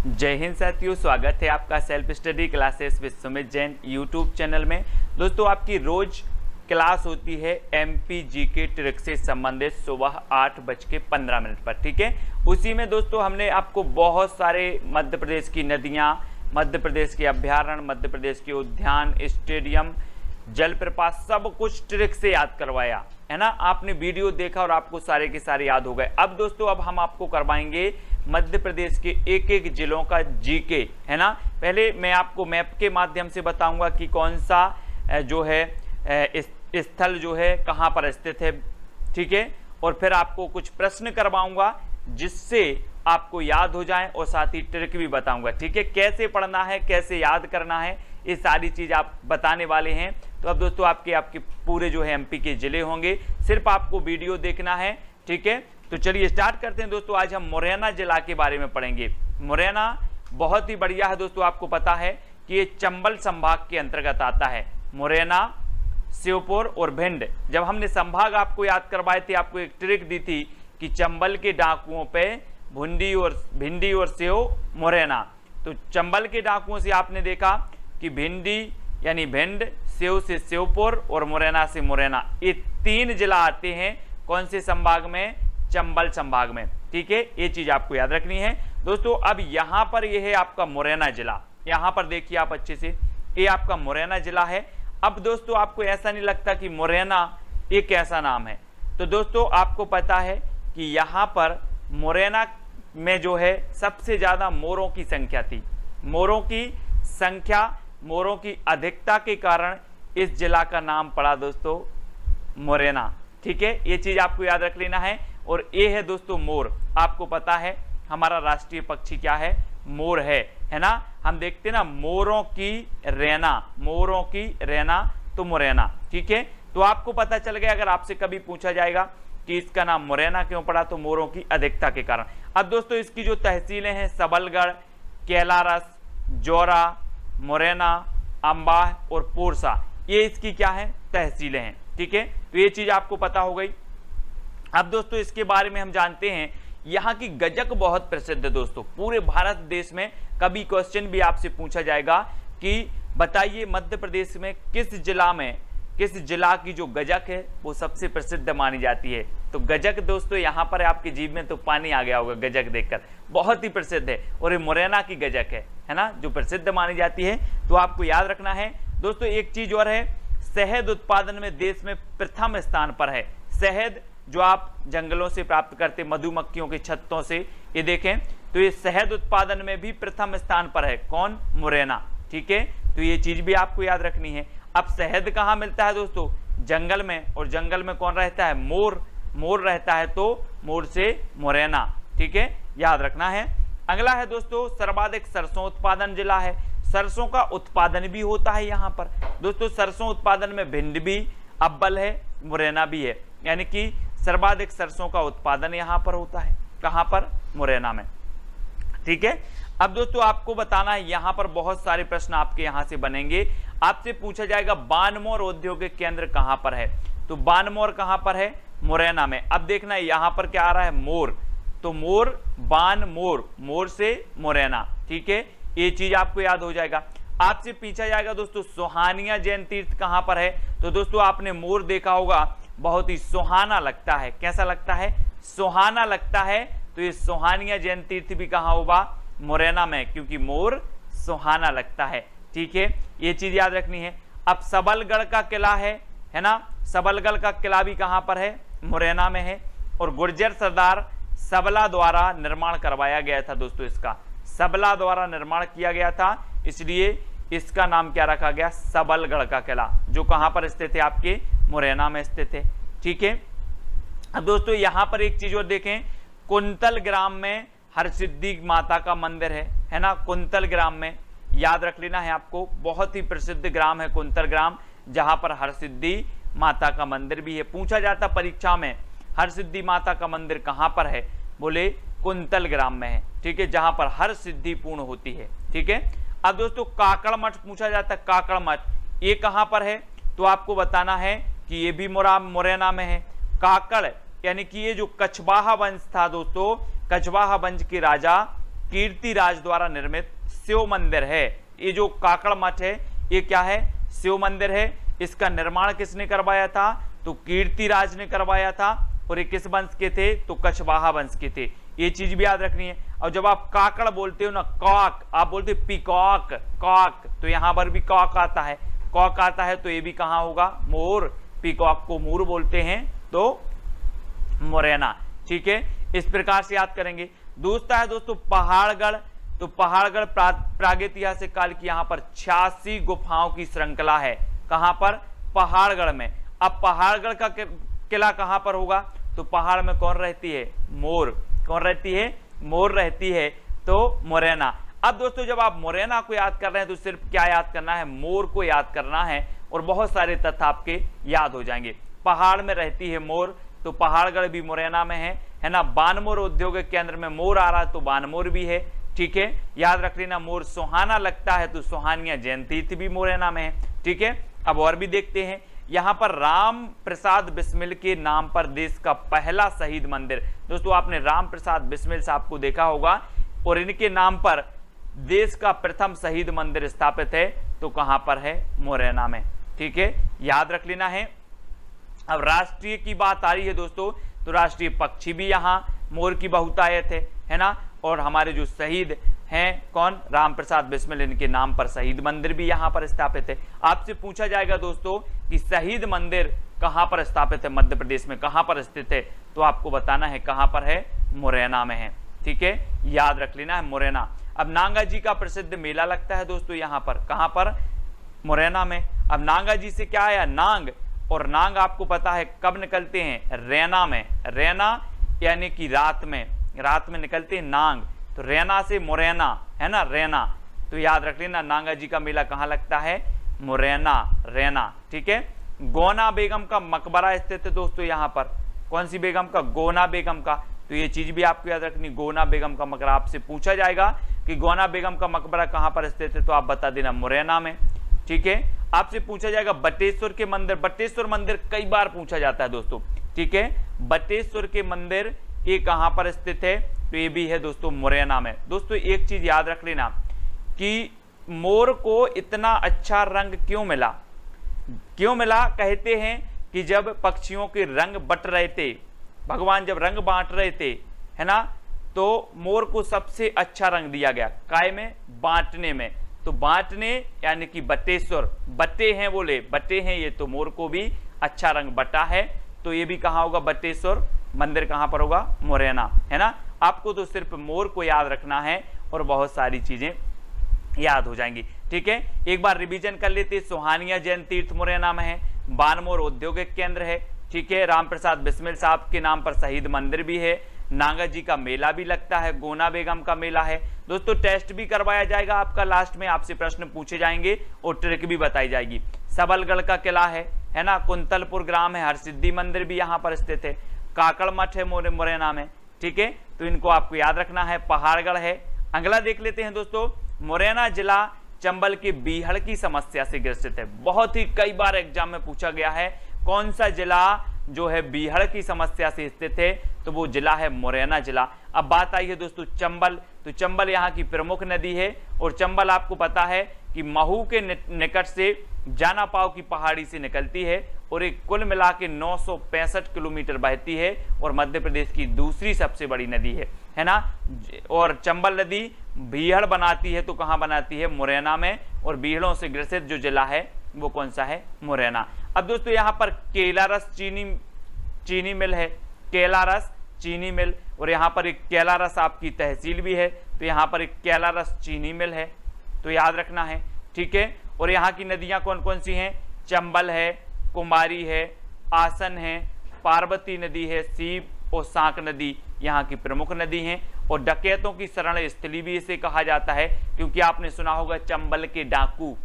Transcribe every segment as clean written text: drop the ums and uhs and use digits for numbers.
जय हिंद साथियों, स्वागत है आपका self study classes with Sumit Jain YouTube channel में। दोस्तों, आपकी रोज क्लास होती है एमपी जीके ट्रिक से संबंधित सुबह 8:15 पर। ठीक है, उसी में दोस्तों हमने आपको बहुत सारे मध्य प्रदेश की नदियां, मध्य प्रदेश के अभ्यारण्य, मध्य प्रदेश के उद्यान, स्टेडियम, जलप्रपात, सब कुछ ट्रिक से याद करवाया है ना। आपने वीडियो देखा और आपको सारे के सारे याद हो गए। अब दोस्तों, अब हम आपको करवाएंगे मध्य प्रदेश के एक एक जिलों का जीके, है ना। पहले मैं आपको मैप के माध्यम से बताऊंगा कि कौन सा जो है स्थल जो है कहां पर स्थित है। ठीक है, और फिर आपको कुछ प्रश्न करवाऊंगा जिससे आपको याद हो जाए और साथ ही ट्रिक भी बताऊंगा। ठीक है, कैसे पढ़ना है, कैसे याद करना है, ये सारी चीज आप बताने वाले हैं। तो अब दोस्तों आपके पूरे जो है एमपी के जिले होंगे, सिर्फ आपको वीडियो देखना है। ठीक है, तो चलिए स्टार्ट करते हैं दोस्तों। आज हम मुरैना जिला के बारे में पढ़ेंगे। मुरैना बहुत ही बढ़िया है दोस्तों। आपको पता है कि ये चंबल संभाग के अंतर्गत आता है। मुरैना, श्योपुर और भिंड। जब हमने संभाग आपको याद करवाए थे, आपको एक ट्रिक दी थी कि चंबल के डाकुओं पे भिंडी और सेव मुरैना। तो चंबल के डाकुओं से आपने देखा कि भिंडी यानी भिंड, सेव से श्योपुर और मुरैना से मुरैना, ये 3 जिला आते हैं। कौन से संभाग में? चंबल संभाग में। ठीक है, ये चीज आपको याद रखनी है दोस्तों। अब यहां पर यह है आपका मुरैना जिला। यहां पर देखिए आप अच्छे से, ये आपका मुरैना जिला है। अब दोस्तों आपको ऐसा नहीं लगता कि मुरैना एक ऐसा नाम है? तो दोस्तों आपको पता है कि यहां पर मुरैना में जो है सबसे ज्यादा मोरों की संख्या थी। मोरों की संख्या, मोरों की अधिकता के कारण इस जिला का नाम पड़ा दोस्तों मुरैना। ठीक है, ये चीज आपको याद रख लेना है। और ये है दोस्तों मोर। आपको पता है हमारा राष्ट्रीय पक्षी क्या है? मोर है ना। हम देखते हैं ना, मोरों की रैना, मोरों की रैना तो मुरैना। ठीक है, तो आपको पता चल गया। अगर आपसे कभी पूछा जाएगा कि इसका नाम मुरैना क्यों पड़ा, तो मोरों की अधिकता के कारण। अब दोस्तों इसकी जो तहसीलें हैं, सबलगढ़, कैलारस, जौरा, मुरैना, अंबाह और पोरसा, ये इसकी क्या है? तहसीलें हैं। ठीक है, तो ये चीज आपको पता हो गई। अब दोस्तों इसके बारे में हम जानते हैं, यहाँ की गजक बहुत प्रसिद्ध है दोस्तों। पूरे भारत देश में कभी क्वेश्चन भी आपसे पूछा जाएगा कि बताइए मध्य प्रदेश में किस जिला की जो गजक है वो सबसे प्रसिद्ध मानी जाती है। तो गजक दोस्तों यहाँ पर आपकी जीभ में तो पानी आ गया होगा गजक देखकर, बहुत ही प्रसिद्ध है। और ये मुरैना की गजक है ना, जो प्रसिद्ध मानी जाती है। तो आपको याद रखना है दोस्तों। एक चीज और है, शहद उत्पादन में देश में प्रथम स्थान पर है। शहद जो आप जंगलों से प्राप्त करते, मधुमक्खियों के छत्तों से, ये देखें तो ये शहद उत्पादन में भी प्रथम स्थान पर है। कौन? मुरैना। ठीक है, तो ये चीज भी आपको याद रखनी है। अब शहद कहाँ मिलता है दोस्तों? जंगल में। और जंगल में कौन रहता है? मोर। मोर रहता है, तो मोर से मुरैना। ठीक है, याद रखना है। अगला है दोस्तों, सर्वाधिक सरसों उत्पादन जिला है। सरसों का उत्पादन भी होता है यहाँ पर दोस्तों। सरसों उत्पादन में भिंड भी अव्वल है, मुरैना भी है। यानी कि सर्वाधिक सरसों का उत्पादन यहाँ पर होता है। कहाँ पर? मुरैना में। ठीक है, अब दोस्तों आपको बताना है, यहाँ पर बहुत सारे प्रश्न आपके यहाँ से बनेंगे। आपसे पूछा जाएगा बानमोर औद्योगिक केंद्र कहाँ पर है? तो बानमोर कहाँ पर है? मुरैना में। अब देखना यहाँ पर क्या आ रहा है? मोर। तो मोर, बान मोर, मोर से मुरैना। ठीक है, ये चीज आपको याद हो जाएगा। आपसे पूछा जाएगा दोस्तों सोहानिया जैन तीर्थ कहां पर है? तो दोस्तों आपने मोर देखा होगा, बहुत ही सुहाना लगता है। कैसा लगता है? सुहाना लगता है। तो ये सोहानिया जैन तीर्थ भी कहां होगा? मुरैना में, क्योंकि मोर सुहाना लगता है। ठीक है, ये चीज याद रखनी है। अब सबलगढ़ का किला है ना, सबलगढ़ का किला भी कहां पर है? मुरैना में है। और गुर्जर सरदार सबला द्वारा निर्माण करवाया गया था दोस्तों। इसका सबला द्वारा निर्माण किया गया था, इसलिए इसका नाम क्या रखा गया? सबलगढ़ का किला, जो कहां पर स्थित है? आपके मुरैना में स्थित है। ठीक है, अब दोस्तों यहां पर एक चीज और देखें, कुंतल ग्राम में हरसिद्धि माता का मंदिर है ना। कुंतल ग्राम में याद रख लेना है आपको, बहुत ही प्रसिद्ध ग्राम है कुंतल ग्राम, जहां पर हरसिद्धि माता का मंदिर भी है। पूछा जाता परीक्षा में, हरसिद्धि माता का मंदिर कहां पर है? बोले कुंतल ग्राम में है। ठीक है, जहां पर हर सिद्धि पूर्ण होती है। ठीक है, अब दोस्तों काकड़ मठ पूछा जाता है। काकड़ मठ ये कहां पर है? तो आपको बताना है कि ये भी मुरैना में है। काकड़ यानी कि ये जो कछवाहा वंश था दोस्तों, कछवाहा वंश के राजा कीर्तिराज द्वारा निर्मित शिव मंदिर है। ये जो काकड़ मठ है ये क्या है, शिव मंदिर है। इसका निर्माण किसने करवाया था, तो कीर्तिराज ने करवाया था। और ये किस वंश के थे, तो कछवाहा वंश के थे। ये चीज भी याद रखनी है। और जब आप काकड़ बोलते हो ना, कॉक आप बोलते हो पीकॉक, कॉक, तो यहां पर भी कॉक आता है, कॉक आता है, तो ये भी कहां होगा, मोर। पीकॉक को मोर बोलते हैं, तो मुरैना। ठीक है, इस प्रकार से याद करेंगे। दूसरा है दोस्तों पहाड़गढ़। तो पहाड़गढ़ प्रागैतिहासिक काल की यहाँ पर 86 गुफाओं की श्रृंखला है। कहां पर, पहाड़गढ़ में। अब पहाड़गढ़ का किला कहां पर होगा, तो पहाड़ में कौन रहती है, मोर। कौन रहती है, मोर रहती है, तो मुरैना। अब दोस्तों जब आप मुरैना को याद कर रहे हैं तो सिर्फ क्या याद करना है, मोर को याद करना है, और बहुत सारे तथ्य आपके याद हो जाएंगे। पहाड़ में रहती है मोर, तो पहाड़गढ़ भी मुरैना में है ना। बानमोर औद्योगिक केंद्र में मोर आ रहा है, तो बानमोर भी है। ठीक है, याद रख लेना। मोर सुहाना लगता है, तो सुहानिया जैन तीर्थ भी मुरैना में है। ठीक है, अब और भी देखते हैं। यहां पर राम प्रसाद बिस्मिल के नाम पर देश का पहला शहीद मंदिर। दोस्तों आपने राम प्रसाद बिस्मिल साहब को देखा होगा, और इनके नाम पर देश का प्रथम शहीद मंदिर स्थापित है, तो कहां पर है, मुरैना में। ठीक है, याद रख लेना है। अब राष्ट्रीय की बात आ रही है दोस्तों, तो राष्ट्रीय पक्षी भी यहाँ मोर की बहुतायत है ना। और हमारे जो शहीद हैं कौन, राम प्रसाद बिस्मिल, इनके नाम पर शहीद मंदिर भी यहाँ पर स्थापित है। आपसे पूछा जाएगा दोस्तों कि शहीद मंदिर कहाँ पर स्थापित है, मध्य प्रदेश में कहाँ पर स्थित है, तो आपको बताना है कहाँ पर है, मुरैना में है। ठीक है, याद रख लेना है, मुरैना। अब नांगा जी का प्रसिद्ध मेला लगता है दोस्तों यहाँ पर, कहाँ पर, मुरैना में। अब नांगा जी से क्या आया, नांग, और नांग आपको पता है कब निकलते हैं, रैना में। रैना यानी कि रात में निकलते हैं नांग, तो रैना से मुरैना है ना, रैना। तो याद रख लेना, नांगा जी का मेला कहाँ लगता है, मुरैना, रैना। ठीक है, गोना बेगम का मकबरा स्थित है दोस्तों यहाँ पर। कौन सी बेगम का, गोना बेगम का। तो ये चीज भी आपको याद रखनी, गोना बेगम का मकबरा। आपसे पूछा जाएगा कि गोना बेगम का मकबरा कहाँ पर स्थित है, तो आप बता देना, मुरैना में। ठीक है, आपसे पूछा जाएगा बटेश्वर के मंदिर। बटेश्वर मंदिर कई बार पूछा जाता है दोस्तों। ठीक है, बटेश्वर के मंदिर ये कहां पर स्थित है, तो ये भी है दोस्तों मुरैना में। दोस्तों एक चीज याद रख लेना कि मोर को इतना अच्छा रंग क्यों मिला, कहते हैं कि जब पक्षियों के रंग बट रहे थे, भगवान जब रंग बांट रहे थे, है ना, तो मोर को सबसे अच्छा रंग दिया गया, काय में, बांटने में। तो बांटने यानी कि बटेश्वर, बटे हैं बोले, बटे हैं ये, तो मोर को भी अच्छा रंग बटा है, तो ये भी कहाँ होगा, बटेश्वर मंदिर कहाँ पर होगा, मुरैना, है ना। आपको तो सिर्फ मोर को याद रखना है और बहुत सारी चीजें याद हो जाएंगी। ठीक है, एक बार रिवीजन कर लेते। सुहानिया जैन तीर्थ मुरैना में है, बानमोर औद्योगिक केंद्र है। ठीक है, राम प्रसाद बिस्मिल साहब के नाम पर शहीद मंदिर भी है, नांगा जी का मेला भी लगता है, गोना बेगम का मेला है। दोस्तों टेस्ट भी करवाया जाएगा आपका, लास्ट में आपसे प्रश्न पूछे जाएंगे और ट्रिक भी बताई जाएगी। सबलगढ़ का किला है ना, कुंतलपुर ग्राम है, हरसिद्धि मंदिर भी यहाँ पर स्थित है, काकड़ मठ है मुरैना में। ठीक है, तो इनको आपको याद रखना है। पहाड़गढ़ है। अगला देख लेते हैं दोस्तों, मुरैना जिला चंबल के बीहड़ की समस्या से ग्रसित है। बहुत ही कई बार एग्जाम में पूछा गया है, कौन सा जिला जो है बीहड़ की समस्या से स्थित है, तो वो जिला है मुरैना जिला। अब बात आई है दोस्तों चंबल, तो चंबल यहाँ की प्रमुख नदी है, और चंबल आपको पता है कि महू के निकट से जानापाव की पहाड़ी से निकलती है, और एक कुल मिला के 965 किलोमीटर बहती है, और मध्य प्रदेश की दूसरी सबसे बड़ी नदी है ना। और चंबल नदी बीहड़ बनाती है, तो कहाँ बनाती है, मुरैना में, और बीहड़ों से ग्रसित जो जिला है वो कौन सा है, मुरैना। अब दोस्तों यहाँ पर केलारस चीनी मिल है, केलारस चीनी मिल, और यहाँ पर एक केलारस आपकी तहसील भी है, तो यहाँ पर एक केलारस चीनी मिल है, तो याद रखना है। ठीक है, और यहाँ की नदियाँ कौन कौन सी हैं, चंबल है, कुमारी है, आसन है, पार्वती नदी है, सीप और सांक नदी यहाँ की प्रमुख नदी हैं। और डकैतों की शरण स्थली भी इसे कहा जाता है, क्योंकि आपने सुना होगा चंबल के डाकू,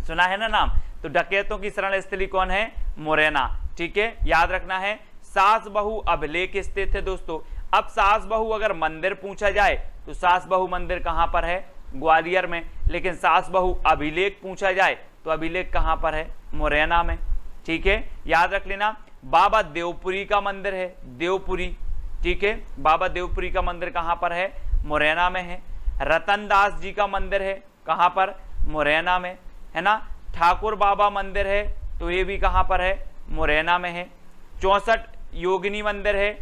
सुना है ना नाम, तो डकैतों की शरण स्थली कौन है, मुरैना। ठीक है, याद रखना है। सास बहू अभिलेख स्थित है दोस्तों। अब सास बहू अगर मंदिर पूछा जाए तो सास बहू मंदिर कहां पर है, ग्वालियर में, लेकिन सास बहू अभिलेख पूछा जाए तो अभिलेख कहां पर है, मुरैना में। ठीक है, याद रख लेना। बाबा देवपुरी का मंदिर है, देवपुरी। ठीक है, बाबा देवपुरी का मंदिर कहां पर है, मुरैना में है। रतनदास जी का मंदिर है, कहाँ पर? मुरैना में, है ना। ठाकुर बाबा मंदिर है, तो ये भी कहाँ पर है? मुरैना में है। 64 योगिनी मंदिर है,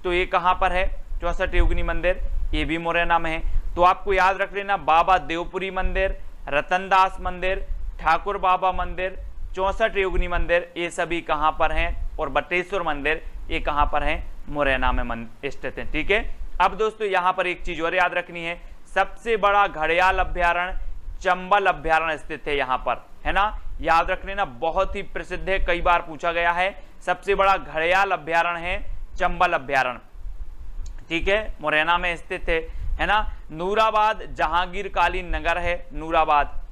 तो ये कहाँ पर है? 64 योगिनी मंदिर, ये भी मुरैना में है। तो आपको याद रख लेना, बाबा देवपुरी मंदिर, रतनदास मंदिर, ठाकुर बाबा मंदिर, 64 योगिनी मंदिर, ये सभी कहाँ पर हैं? और बटेश्वर मंदिर, ये कहाँ पर हैं? मुरैना में स्थित है। ठीक है। अब दोस्तों यहाँ पर एक चीज और याद रखनी है, सबसे बड़ा घड़ियाल अभ्यारण्य चंबल अभ्यारण्य स्थित है यहाँ पर, है ना। याद रख लेना, बहुत ही प्रसिद्ध है, कई बार पूछा गया है। सबसे बड़ा घड़ियाल अभ्यारण्य है चंबल अभ्यारण्य, ठीक है, मुरैना में स्थित है ना। नूराबाद जहांगीर कालीन नगर है,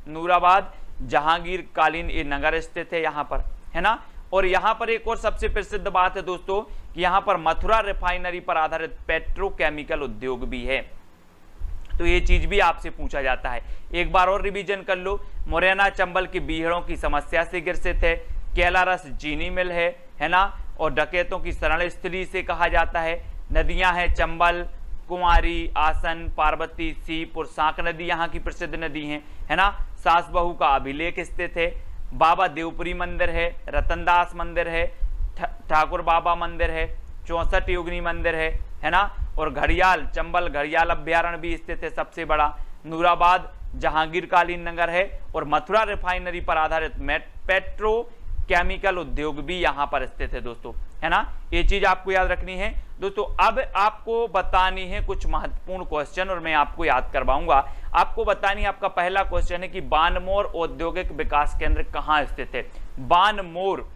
नूराबाद जहांगीर कालीन ये नगर स्थित है यहाँ पर, है ना। और यहाँ पर एक और सबसे प्रसिद्ध बात है दोस्तों कि यहाँ पर मथुरा रिफाइनरी पर आधारित पेट्रोकेमिकल उद्योग भी है। तो ये चीज भी आपसे पूछा जाता है, एक बार और रिवीजन कर लो। मुरैना चंबल की बीहड़ों की समस्या से ग्रसित है। केलारस चीनी मिल है ना। और डकैतों की शरण स्थली से कहा जाता है। नदियां हैं चंबल, कुंवारी, आसन, पार्वती, सीप और सांक नदी यहाँ की प्रसिद्ध नदी है ना। सास बहू का अभिलेख स्थित है। बाबा देवपुरी मंदिर है, रतनदास मंदिर है, ठाकुर बाबा मंदिर है, 64 योगिनी मंदिर है ना। और घड़ियाल चंबल घड़ियाल अभ्यारण्य भी स्थित है सबसे बड़ा। नूराबाद जहांगीर कालीन नगर है। और मथुरा रिफाइनरी पर आधारित पेट्रो केमिकल उद्योग भी यहाँ पर स्थित है दोस्तों, है ना। ये चीज आपको याद रखनी है दोस्तों। अब आपको बतानी है कुछ महत्वपूर्ण क्वेश्चन और मैं आपको याद करवाऊंगा। आपको बतानी है, आपका पहला क्वेश्चन है कि बानमोर औद्योगिक विकास केंद्र कहाँ स्थित है? बानमोर,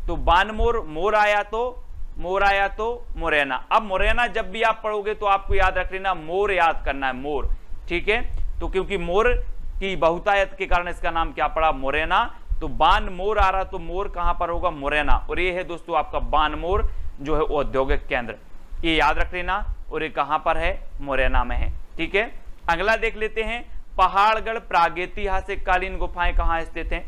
तो बानमोर मोर आया तो मुरैना। अब मुरैना जब भी आप पढ़ोगे तो आपको याद रख लेना, मोर याद करना है, मोर, ठीक है। तो क्योंकि मोर की बहुतायत के कारण इसका नाम क्या पड़ा? मुरैना। तो बानमोर आ रहा, तो मोर कहां पर होगा? मुरैना। और ये है दोस्तों आपका बानमोर जो है औद्योगिक केंद्र, ये याद रख लेना। और ये कहां पर है? मुरैना में है, ठीक है। अगला देख लेते हैं, पहाड़गढ़ प्रागैतिहासिक कालीन गुफाएं कहां स्थित हैं?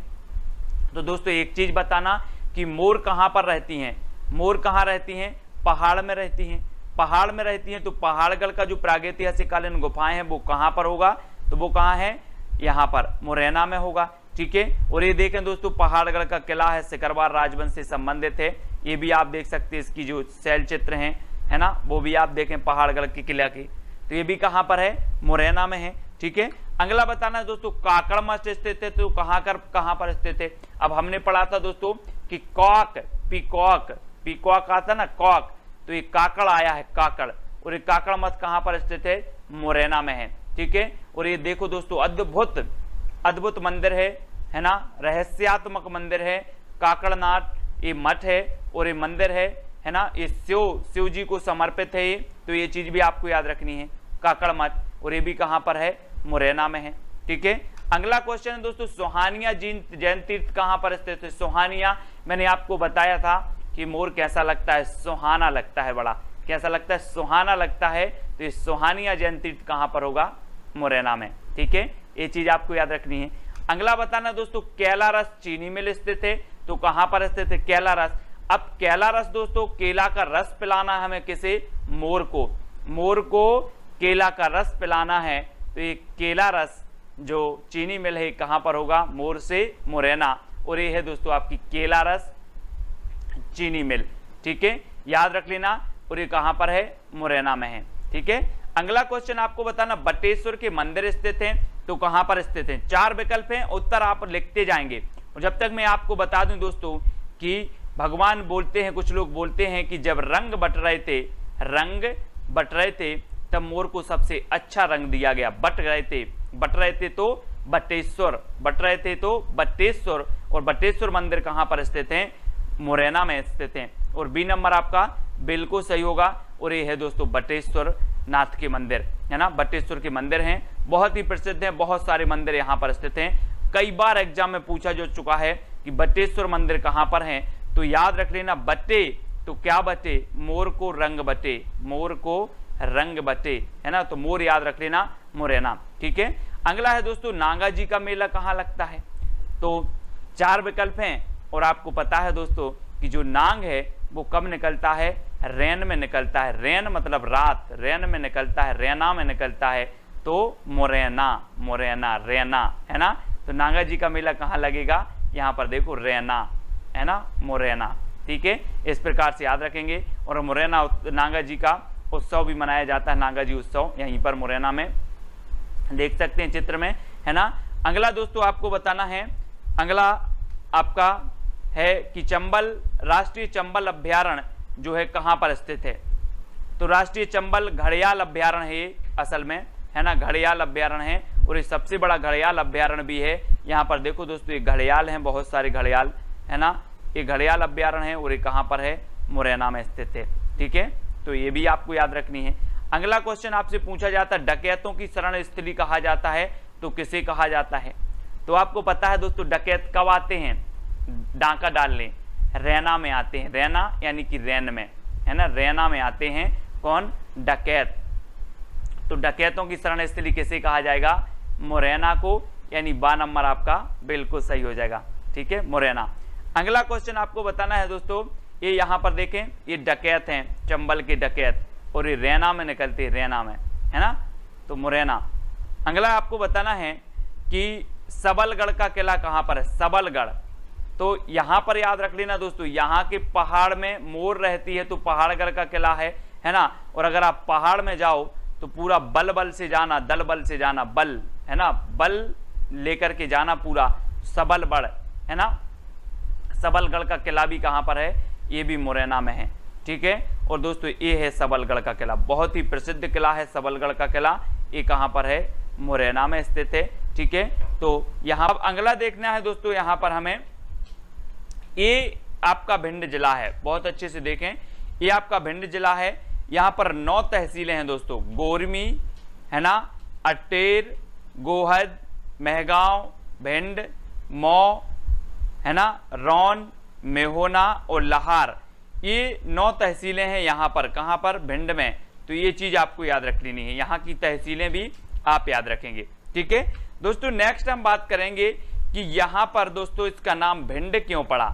तो दोस्तों एक चीज बताना कि मोर कहां पर रहती हैं? मोर कहां रहती हैं? पहाड़ में रहती हैं। पहाड़ में रहती हैं, तो पहाड़गढ़ का जो प्रागैतिहासिक कालीन गुफाएं हैं वो कहां पर होगा? तो वो कहां है? यहां पर मुरैना में होगा, ठीक है। और ये देखें दोस्तों, पहाड़गढ़ का किला है, सिकरवार राजवंश से संबंधित है। ये भी आप देख सकते हैं, इसकी जो शैल चित्र है ना, वो भी आप देखें पहाड़गढ़ के किला की। तो ये भी कहां पर है? मुरैना में है, ठीक है। अगला बताना है दोस्तों, काकड़ मठ स्थित है, तो कहां पर स्थित है? अब हमने पढ़ा था दोस्तों कि कॉक, पीकॉक आता ना, कॉक, तो ये काकड़ आया है, काकड़। और ये काकड़ मठ कहां पर स्थित है? मुरैना में है, ठीक है। और ये देखो दोस्तों, अद्भुत मंदिर है ना, रहस्यात्मक मंदिर है, काकड़नाथ ये मठ है और ये मंदिर है ना। ये शिव जी को समर्पित है ये, तो ये चीज भी आपको याद रखनी है, काकड़ मठ। और ये भी कहां पर है? मुरैना में है, ठीक है। अगला क्वेश्चन है दोस्तों, सोहानिया जैन तीर्थ कहां पर स्थित है? सोहानिया, मैंने आपको बताया था कि मोर कैसा लगता है? सुहाना लगता है, बड़ा कैसा लगता है? सुहाना लगता है। तो ये सोहानिया जैन तीर्थ कहां पर होगा? मुरैना में, ठीक है। ये चीज आपको याद रखनी है। अगला बताना दोस्तों, केलारस चीनी मिल स्थित है, तो कहां पर स्थित है? केलारस। अब केलारस दोस्तों, केला का रस पिलाना है हमें किसे? मोर को केला का रस पिलाना है। तो ये केला रस जो चीनी मिल है कहां पर होगा? मोर से मुरैना। और ये है दोस्तों आपकी केला रस चीनी मिल, ठीक है, याद रख लेना। और ये कहां पर है? मुरैना में है, ठीक है। अगला क्वेश्चन आपको बताना, बटेश्वर के मंदिर स्थित हैं, तो कहां पर स्थित हैं? 4 विकल्प हैं, उत्तर आप लिखते जाएंगे। और जब तक मैं आपको बता दूं दोस्तों कि भगवान बोलते हैं, कुछ लोग बोलते हैं कि जब रंग बट रहे थे तब मोर को सबसे अच्छा रंग दिया गया। बट रहे थे तो बटेश्वर। और बटेश्वर मंदिर कहां पर स्थित है? मुरैना में स्थित हैं। और बी नंबर आपका बिल्कुल सही होगा। और ये है दोस्तों बटेश्वर नाथ के मंदिर, है ना, बटेश्वर के मंदिर हैं, बहुत ही प्रसिद्ध हैं, बहुत सारे मंदिर यहाँ पर स्थित हैं। कई बार एग्जाम में पूछा जा चुका है कि बटेश्वर मंदिर कहाँ पर हैं, तो याद रख लेना, बटे तो क्या बटे? मोर को रंग बटे, है ना। तो मोर याद रख लेना, मुरैना, ठीक है। अगला है दोस्तों, नागा जी का मेला कहाँ लगता है? तो 4 विकल्प हैं। और आपको पता है दोस्तों कि जो नांग है वो कब निकलता है? रैन में निकलता है, रैन मतलब रात, रैन में निकलता है, रैना में निकलता है, तो मुरैना, मुरैना, रैना, है ना। तो नागा जी का मेला कहाँ लगेगा, यहाँ पर देखो रैना, है ना, मुरैना, ठीक है। इस प्रकार से याद रखेंगे। और मुरैना नागा जी का उत्सव भी मनाया जाता है, नागा जी उत्सव, यहीं पर मुरैना में देख सकते हैं चित्र में, है ना। अगला दोस्तों आपको बताना है, अगला आपका है कि चंबल, राष्ट्रीय चंबल अभ्यारण्य जो है कहाँ पर स्थित है। तो राष्ट्रीय चंबल घड़ियाल अभ्यारण्य है ये असल में, है ना, घड़ियाल अभ्यारण्य है, और ये सबसे बड़ा घड़ियाल अभ्यारण्य भी है। यहाँ पर देखो दोस्तों, ये घड़ियाल हैं, बहुत सारे घड़ियाल, है ना, ये घड़ियाल अभ्यारण्य है, और ये कहाँ पर है, मुरैना में स्थित है, ठीक है। तो ये भी आपको याद रखनी है। अगला क्वेश्चन आपसे पूछा जाता है, डकैतों की शरण स्थली कहा जाता है, तो किसे कहा जाता है। तो आपको पता है दोस्तों, डकैत कब आते हैं डांका डालने, रैना में आते हैं, रैना यानी कि रैन में, है ना, रैना में आते हैं कौन, डकैत। तो डकैतों की शरण स्थली किसे कहा जाएगा, मुरैना को, यानी बा नंबर आपका बिल्कुल सही हो जाएगा, ठीक है, मुरैना। अगला क्वेश्चन आपको बताना है दोस्तों, ये यहाँ पर देखें, ये डकैत हैं, चंबल के डकैत, और ये रैना में निकलते हैं, रैना में, है ना, तो मुरैना। अगला आपको बताना है कि सबलगढ़ का किला कहाँ पर है, सबलगढ़। तो यहाँ पर याद रख लेना दोस्तों, यहाँ के पहाड़ में मोर रहती है, तो पहाड़गढ़ का किला है ना। और अगर आप पहाड़ में जाओ तो पूरा बल बल से जाना, दल बल से जाना, बल, है ना, बल लेकर के जाना पूरा, सबलगढ़, है ना। सबलगढ़ का किला भी कहाँ पर है, ये भी मुरैना में है, ठीक है। और दोस्तों ये है सबलगढ़ का किला, बहुत ही प्रसिद्ध किला है सबलगढ़ का किला, ये कहाँ पर है, मुरैना में स्थित है, ठीक है। तो यहाँ अगला देखना है दोस्तों, यहाँ पर हमें, ये आपका भिंड जिला है, बहुत अच्छे से देखें, ये आपका भिंड जिला है। यहाँ पर 9 तहसीलें हैं दोस्तों, गोरमी, है ना, अटेर, गोहद, मेहगांव, भिंड, मऊ, है ना, रौन, मेहोना और लाहार, ये 9 तहसीलें हैं यहाँ पर, कहाँ पर, भिंड में। तो ये चीज आपको याद रख लेनी है, यहाँ की तहसीलें भी आप याद रखेंगे, ठीक है दोस्तों। नेक्स्ट हम बात करेंगे कि यहाँ पर दोस्तों इसका नाम भिंड क्यों पड़ा,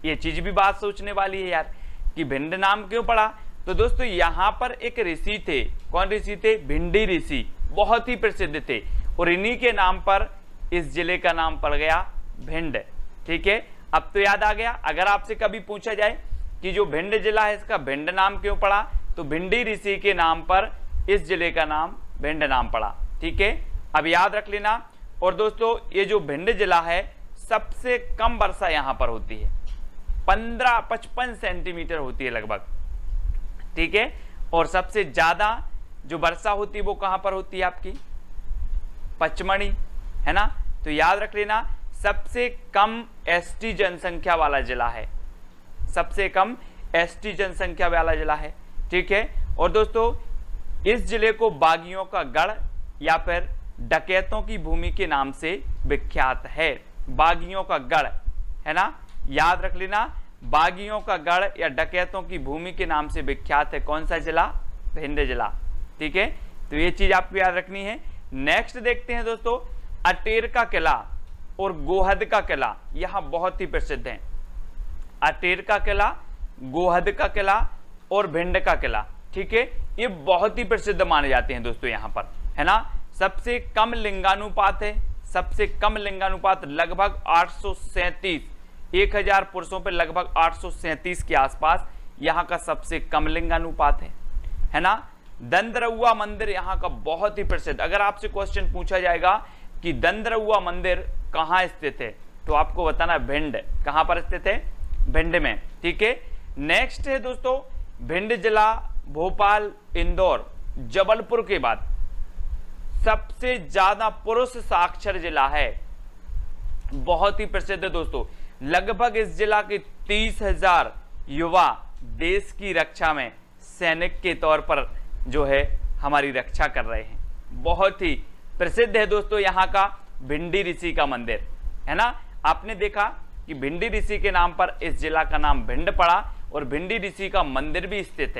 ये चीज भी बात सोचने वाली है यार, कि भिंड नाम क्यों पड़ा। तो दोस्तों यहाँ पर एक ऋषि थे, कौन ऋषि थे, भिंडी ऋषि, बहुत ही प्रसिद्ध थे, और इन्हीं के नाम पर इस जिले का नाम पड़ गया भिंड, ठीक है। अब तो याद आ गया। अगर आपसे कभी पूछा जाए कि जो भिंड जिला है इसका भिंड नाम क्यों पड़ा, तो भिंडी ऋषि के नाम पर इस जिले का नाम भिंड नाम पड़ा, ठीक है, अब याद रख लेना। और दोस्तों ये जो भिंड जिला है, सबसे कम वर्षा यहाँ पर होती है, 15-55 सेंटीमीटर होती है लगभग, ठीक है। और सबसे ज्यादा जो वर्षा होती है वो कहां पर होती है, आपकी पचमढ़ी, है ना। तो याद रख लेना, सबसे कम एसटी जनसंख्या वाला जिला है, सबसे कम एसटी जनसंख्या वाला जिला है, ठीक है। और दोस्तों इस जिले को बागियों का गढ़ या फिर डकैतों की भूमि के नाम से विख्यात है, बागियों का गढ़, है ना, याद रख लेना, बागियों का गढ़ या डकैतों की भूमि के नाम से विख्यात है कौन सा जिला, भिंड जिला, ठीक है। तो ये चीज आपको याद रखनी है। नेक्स्ट देखते हैं दोस्तों, अटेर का किला और गोहद का किला, यहां बहुत ही प्रसिद्ध हैं, अटेर का किला, गोहद का किला और भिंड का किला, ठीक है, ये बहुत ही प्रसिद्ध माने जाते हैं दोस्तों यहाँ पर, है ना। सबसे कम लिंगानुपात है, सबसे कम लिंगानुपात लगभग 837, 1000 पुरुषों पर लगभग 837 के आसपास यहाँ का सबसे कम लिंगानुपात है ना। दंदरउआ मंदिर यहाँ का बहुत ही प्रसिद्ध, अगर आपसे क्वेश्चन पूछा जाएगा कि दंदरउआ मंदिर कहाँ स्थित है, तो आपको बताना भिंड, कहाँ पर स्थित है, भिंड में, ठीक है। नेक्स्ट है दोस्तों भिंड जिला, भोपाल, इंदौर, जबलपुर के बाद सबसे ज्यादा पुरुष साक्षर जिला है, बहुत ही प्रसिद्ध है दोस्तों। लगभग इस जिला के 30,000 युवा देश की रक्षा में सैनिक के तौर पर जो है हमारी रक्षा कर रहे हैं, बहुत ही प्रसिद्ध है दोस्तों यहाँ का भिंडी ऋषि का मंदिर, है ना। आपने देखा कि भिंडी ऋषि के नाम पर इस जिला का नाम भिंड पड़ा और भिंडी ऋषि का मंदिर भी स्थित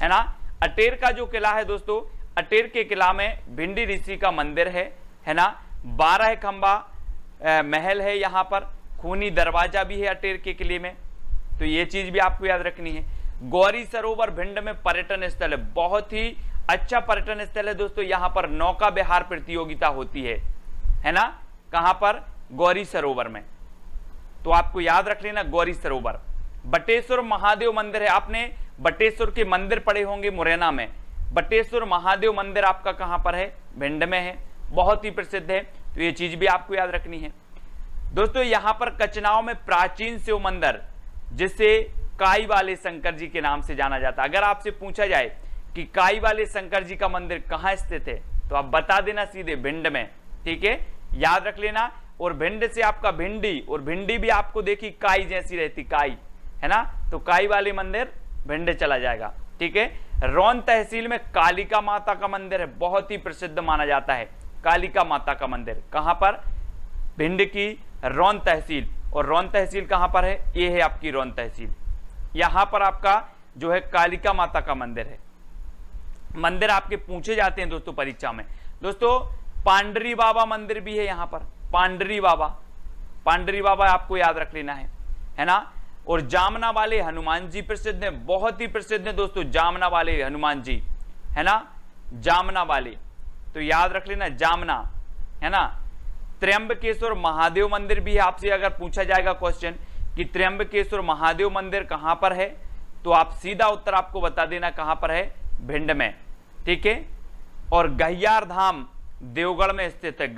है ना। अटेर का जो किला है दोस्तों, अटेर के किला में भिंडी ऋषि का मंदिर है ना। 12 खंबा महल है यहाँ पर, खूनी दरवाजा भी है अटेर के किले में, तो ये चीज भी आपको याद रखनी है। गौरी सरोवर भिंड में पर्यटन स्थल है, बहुत ही अच्छा पर्यटन स्थल है दोस्तों। यहां पर नौका विहार प्रतियोगिता होती है ना, कहां पर? गौरी सरोवर में। तो आपको याद रख लेना गौरी सरोवर। बटेश्वर महादेव मंदिर है, आपने बटेश्वर के मंदिर पढ़े होंगे मुरैना में। बटेश्वर महादेव मंदिर आपका कहां पर है? भिंड में है, बहुत ही प्रसिद्ध है, तो ये चीज भी आपको याद रखनी है दोस्तों। यहां पर कचनाव में प्राचीन शिव मंदिर, जिसे काई वाले शंकर जी के नाम से जाना जाता है। अगर आपसे पूछा जाए कि काई वाले शंकर जी का मंदिर कहां स्थित है, तो आप बता देना सीधे भिंड में, ठीक है, याद रख लेना। और भिंड से आपका भिंडी, और भिंडी भी आपको देखी काई जैसी रहती, काई है ना, तो काई वाले मंदिर भिंड चला जाएगा, ठीक है। रौन तहसील में कालिका माता का मंदिर है, बहुत ही प्रसिद्ध माना जाता है कालिका माता का मंदिर। कहां पर? भिंड की रौन तहसील। और रौन तहसील कहां पर है? ये है आपकी रौन तहसील। यहां पर आपका जो है कालिका माता का मंदिर है। मंदिर आपके पूछे जाते हैं दोस्तों परीक्षा में। दोस्तों पांडरी बाबा मंदिर भी है यहां पर, पांडरी बाबा, पांडरी बाबा आपको याद रख लेना है ना। और जामना वाले हनुमान जी प्रसिद्ध हैं, बहुत ही प्रसिद्ध हैं दोस्तों जामना वाले हनुमान जी, है ना, जामना वाले, तो याद रख लेना जामना, है ना। त्र्यंबकेश्वर महादेव मंदिर भी है, आपसे अगर पूछा जाएगा क्वेश्चन कि त्र्यंबकेश्वर महादेव मंदिर कहां पर है, तो आप सीधा उत्तर आपको बता देना कहां पर है? भिंड में, ठीक है। और गहियार धाम देवगढ़ में स्थित है,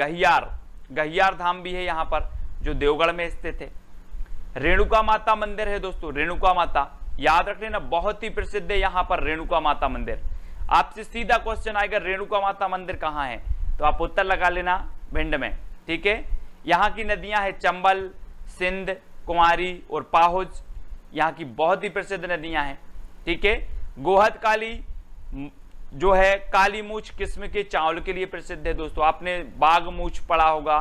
गहियार धाम भी है यहां पर, जो देवगढ़ में स्थित है। रेणुका माता मंदिर है दोस्तों, रेणुका माता याद रख लेना, बहुत ही प्रसिद्ध है यहां पर रेणुका माता मंदिर। आपसे सीधा क्वेश्चन आएगा रेणुका माता मंदिर कहां है, तो आप उत्तर लगा लेना भिंड में, ठीक है। यहां की नदियां हैं चंबल, सिंध, कुमारी और पाहुज, यहां की बहुत ही प्रसिद्ध नदियां हैं, ठीक है। गोहद काली जो है काली मूछ किस्म के चावल के लिए प्रसिद्ध है दोस्तों। आपने बाग मूछ पढ़ा होगा,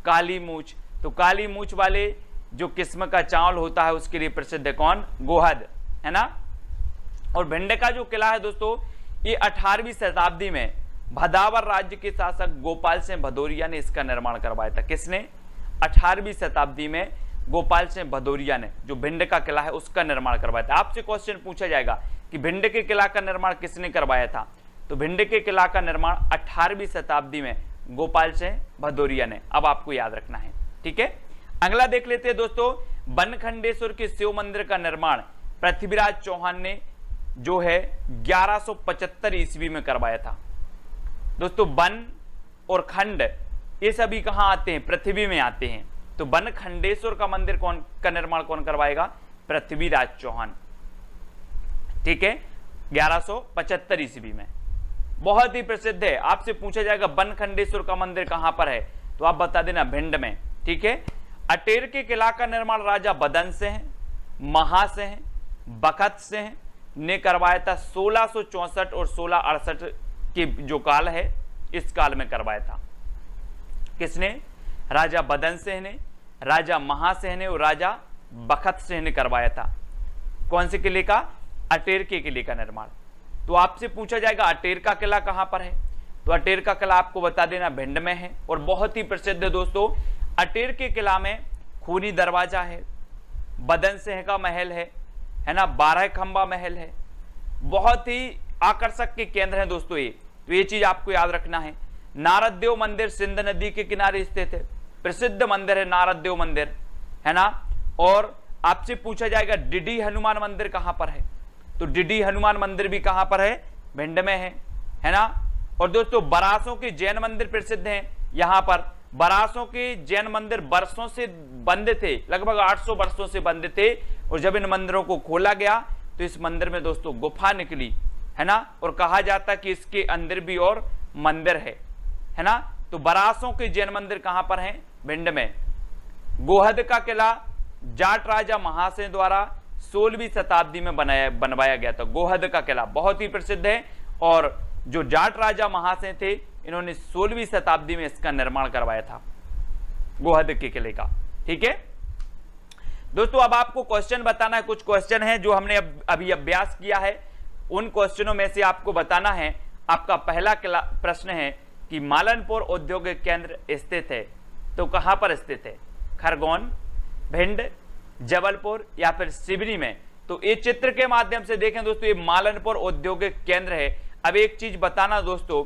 काली मूछ, तो काली मूछ वाले जो किस्म का चावल होता है उसके लिए प्रसिद्ध है कौन? गोहद, है ना। और भिंड का जो किला है दोस्तों, ये 18वीं शताब्दी में भदावर राज्य के शासक गोपाल सिंह भदौरिया ने इसका निर्माण करवाया था। किसने? 18वीं शताब्दी में गोपाल सिंह भदौरिया ने जो भिंड का किला है उसका निर्माण करवाया था। आपसे क्वेश्चन पूछा जाएगा कि भिंड के किला का निर्माण किसने करवाया था, तो भिंड के किला का निर्माण 18वीं शताब्दी में गोपाल सिंह भदौरिया ने, अब आपको याद रखना है, ठीक है। अगला देख लेते हैं दोस्तों, बनखंडेश्वर के शिव मंदिर का निर्माण पृथ्वीराज चौहान ने जो है 1175 ईस्वी में करवाया था दोस्तों। बन और खंड ये सभी कहां आते हैं? पृथ्वी में आते हैं। तो बनखंडेश्वर का मंदिर का निर्माण कौन करवाएगा? पृथ्वीराज चौहान, ठीक है, 1175 ईस्वी में, बहुत ही प्रसिद्ध है। आपसे पूछा जाएगा बनखंडेश्वर का मंदिर कहां पर है, तो आप बता देना भिंड में, ठीक है। अटेर के किला का निर्माण राजा बदन सिंह, महासिंह, बखत सिंह ने करवाया था 1664 और 1668 के जो काल है इस काल में करवाया था। किसने? राजा बदन सिंह ने, राजा महासिंह ने और राजा बखत सिंह ने करवाया था। कौन से किले का? अटेर के किले का निर्माण। तो आपसे पूछा जाएगा अटेर का किला कहां पर है, तो अटेर का किला आपको बता देना भिंड में है और बहुत ही प्रसिद्ध है दोस्तों। अटेर के किला में खूनी दरवाजा है, बदन सिंह का महल है ना, 12 खंबा महल है, बहुत ही आकर्षक के केंद्र हैं दोस्तों ये, तो ये चीज आपको याद रखना है। नारददेव मंदिर सिंध नदी के किनारे स्थित है, प्रसिद्ध मंदिर है नारददेव मंदिर, है ना। और आपसे पूछा जाएगा डिडी हनुमान मंदिर कहां पर है, तो डिडी हनुमान मंदिर भी कहां पर है? भिंड में है ना। और दोस्तों बरासों के जैन मंदिर प्रसिद्ध हैं यहां पर। बरासों के जैन मंदिर वर्षों से बंद थे, लगभग 800 वर्षों से बंद थे, और जब इन मंदिरों को खोला गया तो इस मंदिर में दोस्तों गुफा निकली, है ना, और कहा जाता कि इसके अंदर भी और मंदिर है ना। तो बरासों के जैन मंदिर कहां पर हैं? भिंड में। गोहद का किला जाट राजा महासिंह द्वारा 16वीं शताब्दी में बनवाया गया था। गोहद का किला बहुत ही प्रसिद्ध है, और जो जाट राजा महासिंह थे इन्होंने 16वीं शताब्दी में इसका निर्माण करवाया था, गोहद के किले का, ठीक है दोस्तों। अब आपको क्वेश्चन बताना है, कुछ क्वेश्चन है जो हमने अभी अभ्यास किया है, उन क्वेश्चनों में से आपको बताना है। आपका पहला प्रश्न है कि मालनपुर औद्योगिक केंद्र स्थित है, तो कहां पर स्थित है? खरगोन, भिंड, जबलपुर या फिर सिवनी में तो ये चित्र के माध्यम से देखें दोस्तों, ये मालनपुर औद्योगिक केंद्र है। अब एक चीज बताना दोस्तों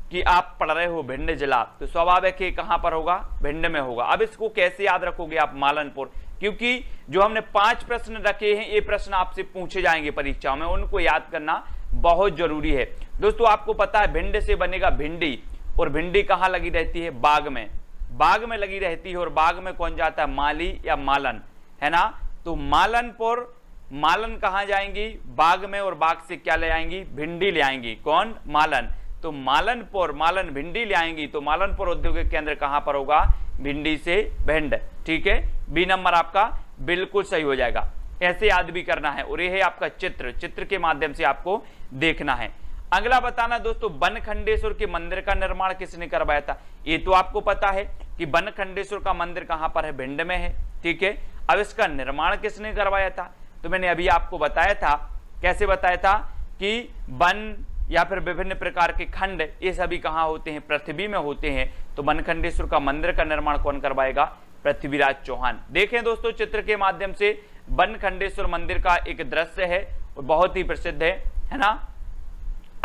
कि आप पढ़ रहे हो भिंड जिला, तो स्वाभाविक है कहां पर होगा, भिंड में होगा। अब इसको कैसे याद रखोगे आप, मालनपुर, क्योंकि जो हमने 5 प्रश्न रखे हैं ये प्रश्न आपसे पूछे जाएंगे परीक्षा में, उनको याद करना बहुत जरूरी है। दोस्तों आपको पता है भिंड से बनेगा भिंडी, और भिंडी कहां लगी रहती है, बाग में, बाग में लगी रहती है। और बाग में कौन जाता है, माली या मालन, है ना। तो मालनपुर, मालन कहां जाएंगी, बाग में, और बाग से क्या ले आएंगी, भिंडी ले आएंगी, कौन, मालन। तो मालनपुर, मालन भिंडी ले आएंगी, तो मालनपुर औद्योगिक केंद्र कहां पर होगा, भिंडी से भिंड, ठीक है। बी नंबर आपका बिल्कुल सही हो जाएगा। ऐसे याद भी करना है। और ये है आपका चित्र, चित्र के माध्यम से आपको देखना है। अगला बताना दोस्तों, बनखंडेश्वर के मंदिर का निर्माण किसने करवाया था। ये तो आपको पता है कि बनखंडेश्वर का मंदिर कहां पर है, भिंड में है, ठीक है। अब इसका निर्माण किसने करवाया था, तो मैंने अभी आपको बताया था, कैसे बताया था कि वन या फिर विभिन्न प्रकार के खंड ये सभी कहां होते हैं, पृथ्वी में होते हैं। तो बनखंडेश्वर का मंदिर का निर्माण कौन करवाएगा, पृथ्वीराज चौहान। देखें दोस्तों चित्र के माध्यम से, बनखंडेश्वर मंदिर का एक दृश्य है और बहुत ही प्रसिद्ध है ना।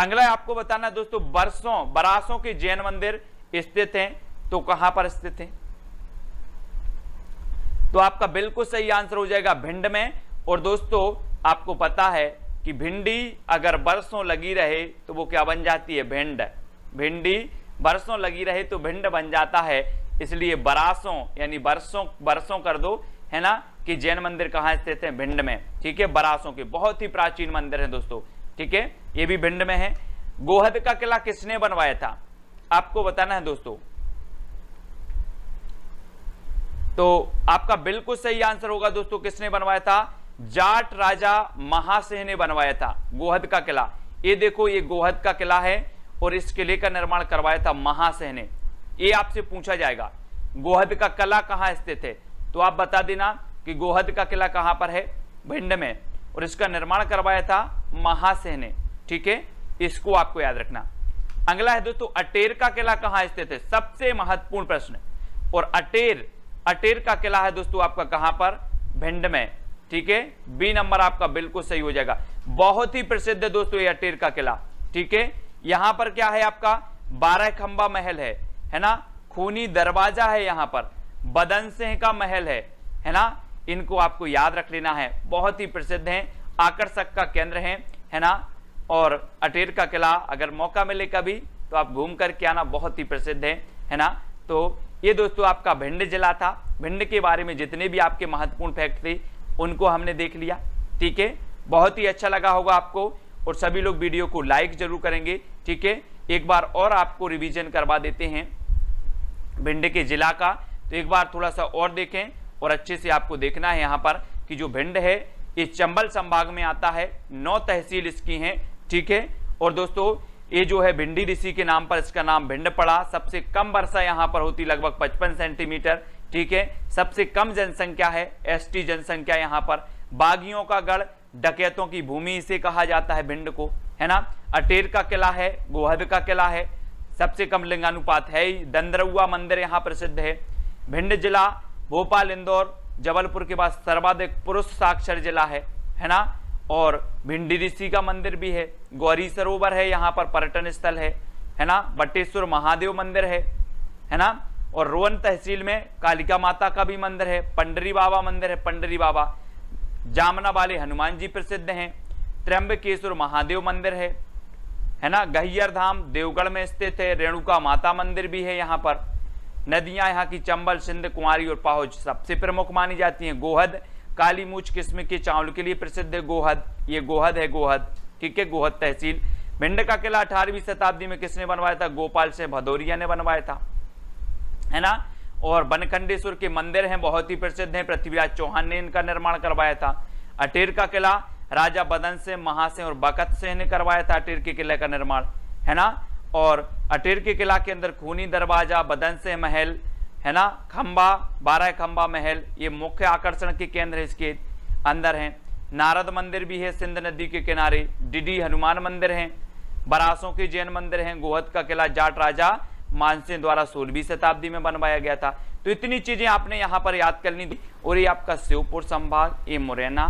अगला आपको बताना दोस्तों, बरासों के जैन मंदिर स्थित हैं, तो कहां पर स्थित हैं, तो आपका बिल्कुल सही आंसर हो जाएगा भिंड में। और दोस्तों आपको पता है कि भिंडी अगर बरसों लगी रहे तो वो क्या बन जाती है, भिंड। भिंडी बरसों लगी रहे तो भिंड बन जाता है, इसलिए बरासों यानी बरसों कर दो, है ना, कि जैन मंदिर कहां स्थित है, भिंड में, ठीक है। बरासों के बहुत ही प्राचीन मंदिर है दोस्तों, ठीक है, ये भी भिंड में है। गोहद का किला किसने बनवाया था, आपको बताना है दोस्तों। तो आपका बिल्कुल सही आंसर होगा दोस्तों, किसने बनवाया था, जाट राजा महासिंह ने बनवाया था गोहद का किला। ये देखो, ये गोहद का किला है और इस किले का निर्माण करवाया था महासिंह ने। ये आपसे पूछा जाएगा गोहद का किला कहां स्थित है, तो आप बता देना कि गोहद का किला कहां पर है, भिंड में, और इसका निर्माण करवाया था महासिंह ने, ठीक है। इसको आपको याद रखना। अगला है दोस्तों, अटेर का किला कहां स्थित है, सबसे महत्वपूर्ण प्रश्न। और अटेर का किला है दोस्तों आपका कहां पर, भिंड में, ठीक है। बी नंबर आपका बिल्कुल सही हो जाएगा। बहुत ही प्रसिद्ध है दोस्तों ये अटेर का किला, ठीक है। यहां पर क्या है आपका, 12 खंबा महल है ना, खूनी दरवाजा है, यहां पर बदन सिंह का महल है ना। इनको आपको याद रख लेना है, बहुत ही प्रसिद्ध है, आकर्षक का केंद्र है ना। और अटेर का किला अगर मौका मिले कभी तो आप घूम करके आना, बहुत ही प्रसिद्ध है ना। तो ये दोस्तों आपका भिंड जिला था। भिंड के बारे में जितने भी आपके महत्वपूर्ण फैक्ट थे उनको हमने देख लिया, ठीक है। बहुत ही अच्छा लगा होगा आपको, और सभी लोग वीडियो को लाइक जरूर करेंगे, ठीक है। एक बार और आपको रिवीजन करवा देते हैं भिंड के जिला का, तो एक बार थोड़ा सा और देखें, और अच्छे से आपको देखना है यहाँ पर कि जो भिंड है ये चंबल संभाग में आता है, 9 तहसील इसकी हैं, ठीक है। और दोस्तों ये जो है भिंडी ऋषि के नाम पर इसका नाम भिंड पड़ा। सबसे कम वर्षा यहाँ पर होती लगभग 55 सेंटीमीटर, ठीक है। सबसे कम जनसंख्या है, एसटी जनसंख्या यहाँ पर। बागियों का गढ़, डकैतों की भूमि इसे कहा जाता है भिंड को, है ना। अटेर का किला है, गोहद का किला है, सबसे कम लिंगानुपात है। दंदरुआ मंदिर यहाँ प्रसिद्ध है। भिंड जिला भोपाल, इंदौर, जबलपुर के बाद सर्वाधिक पुरुष साक्षर जिला है ना। और भिंडी ऋषि का मंदिर भी है, गौरी सरोवर है, यहाँ पर पर्यटन स्थल है ना। बटेश्वर महादेव मंदिर है ना। और रोहन तहसील में कालिका माता का भी मंदिर है, पंडरी बाबा मंदिर है, पंडरी बाबा। जामना वाले हनुमान जी प्रसिद्ध हैं। त्र्यंबकेश्वर महादेव मंदिर है ना। गहियर धाम देवगढ़ में स्थित है। रेणुका माता मंदिर भी है यहाँ पर। नदियां यहाँ की चंबल, सिंध, कुंवारी और पाहुज सबसे प्रमुख मानी जाती हैं। गोहद काली मूछ किस्म के चावल के लिए प्रसिद्ध है गोहद, ये गोहद है, गोहद, ठीक है, गोहद तहसील। भिंड का किला 18वीं शताब्दी में किसने बनवाया था, गोपाल सिंह भदौरिया ने बनवाया था, है ना। और बनखंडेश्वर के मंदिर हैं, बहुत ही प्रसिद्ध हैं, पृथ्वीराज चौहान ने इनका निर्माण करवाया था। अटेर का किला राजा बदन सिंह, महासिंह और बकत सिंह ने करवाया था अटेर के किले का निर्माण, है ना। और अटेर के किला के अंदर खूनी दरवाजा, बदन सिंह महल, है ना, खंबा, 12 खंबा महल, ये मुख्य आकर्षण के केंद्र इसके अंदर हैं। नारद मंदिर भी है सिंध नदी के किनारे। डिडी हनुमान मंदिर है। बरासों के जैन मंदिर हैं। गोहद का किला जाट राजा मानसिंह द्वारा 16वीं शताब्दी में बनवाया गया था। तो इतनी चीजें आपने यहाँ पर याद करनी थी। और ये आपका श्योपुर संभाग, ये मुरैना,